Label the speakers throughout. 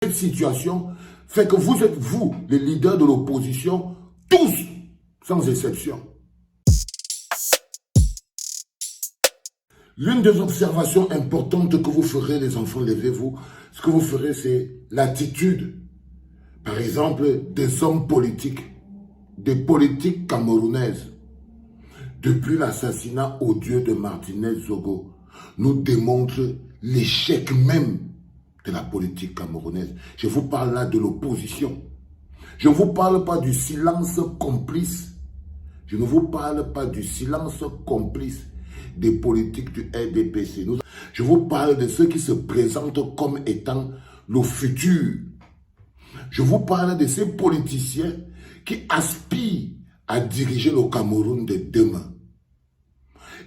Speaker 1: Cette situation fait que vous êtes, vous, les leaders de l'opposition, tous, sans exception. L'une des observations importantes que vous ferez, les enfants, levez-vous, ce que vous ferez, c'est l'attitude, par exemple, des hommes politiques, des politiques camerounaises. Depuis l'assassinat odieux de Martinez Zogo, nous démontre l'échec même de la politique camerounaise. Je vous parle là de l'opposition. Je ne vous parle pas du silence complice. Je ne vous parle pas du silence complice des politiques du RDPC. Je vous parle de ceux qui se présentent comme étant le futur. Je vous parle de ces politiciens qui aspirent à diriger le Cameroun de demain.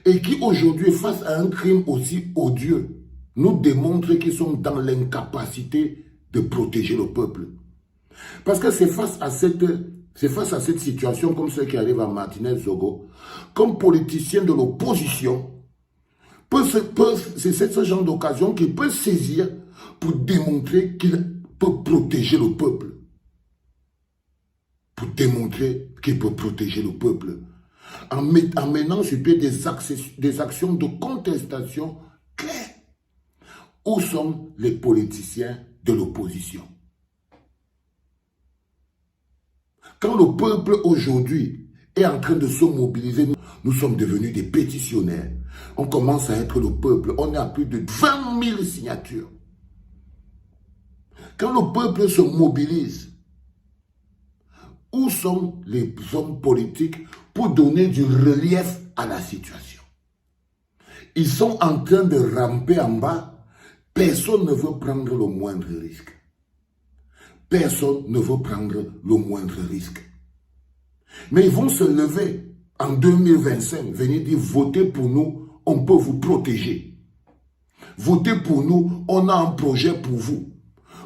Speaker 1: Et qui aujourd'hui, face à un crime aussi odieux, nous démontrent qu'ils sont dans l'incapacité de protéger le peuple. Parce que c'est face à cette situation comme celle qui arrive à Martinez Zogo, comme politicien de l'opposition, c'est ce genre d'occasion qu'il peut saisir pour démontrer qu'il peut protéger le peuple. Pour démontrer qu'il peut protéger le peuple. En menant sur pied des actions de contestation claires. Où sont les politiciens de l'opposition? Quand le peuple aujourd'hui est en train de se mobiliser, nous sommes devenus des pétitionnaires. On commence à être le peuple. On est à plus de 20 000 signatures. Quand le peuple se mobilise, où sont les hommes politiques pour donner du relief à la situation? Ils sont en train de ramper en bas. Personne ne veut prendre le moindre risque. Personne ne veut prendre le moindre risque. Mais ils vont se lever en 2025, venir dire votez pour nous, on peut vous protéger. Votez pour nous, on a un projet pour vous.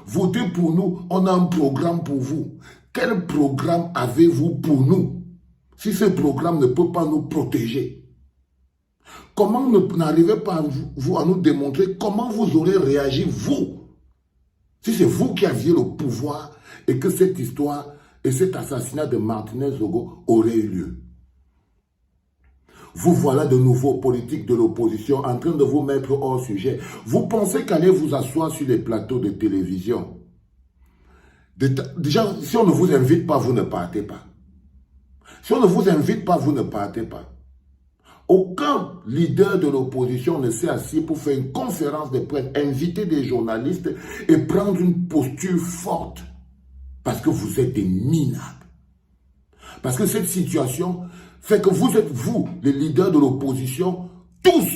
Speaker 1: Votez pour nous, on a un programme pour vous. Quel programme avez-vous pour nous? Si ce programme ne peut pas nous protéger, comment n'arrivez pas vous à nous démontrer comment vous aurez réagi, vous, si c'est vous qui aviez le pouvoir et que cette histoire et cet assassinat de Martinez Zogo aurait eu lieu? Vous voilà de nouveaux politiques de l'opposition en train de vous mettre hors sujet. Vous pensez qu'aller vous asseoir sur les plateaux de télévision, déjà, si on ne vous invite pas, vous ne partez pas. Si on ne vous invite pas, vous ne partez pas. Aucun leader de l'opposition ne s'est assis pour faire une conférence de presse, inviter des journalistes et prendre une posture forte. Parce que vous êtes des minables. Parce que cette situation fait que vous êtes, vous, les leaders de l'opposition, tous,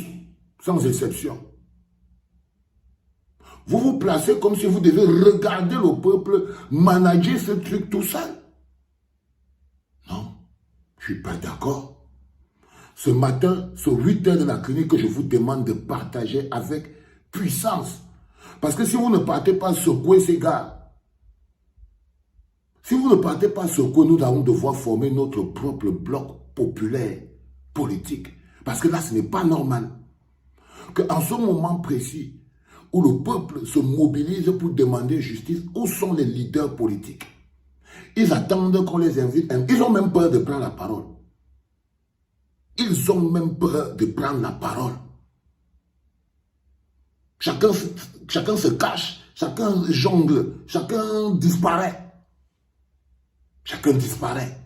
Speaker 1: sans exception. Vous vous placez comme si vous devez regarder le peuple, manager ce truc tout seul. Non, je ne suis pas d'accord. Ce matin, ce 8 heures de la clinique que je vous demande de partager avec puissance. Parce que si vous ne partez pas secouer ces gars, si vous ne partez pas secouer, nous allons devoir former notre propre bloc populaire, politique. Parce que là, ce n'est pas normal. Qu'en ce moment précis, où le peuple se mobilise pour demander justice, où sont les leaders politiques? Ils attendent qu'on les invite. Ils ont même peur de prendre la parole. Ils ont même peur de prendre la parole. Chacun se cache, chacun jongle, chacun disparaît. Chacun disparaît.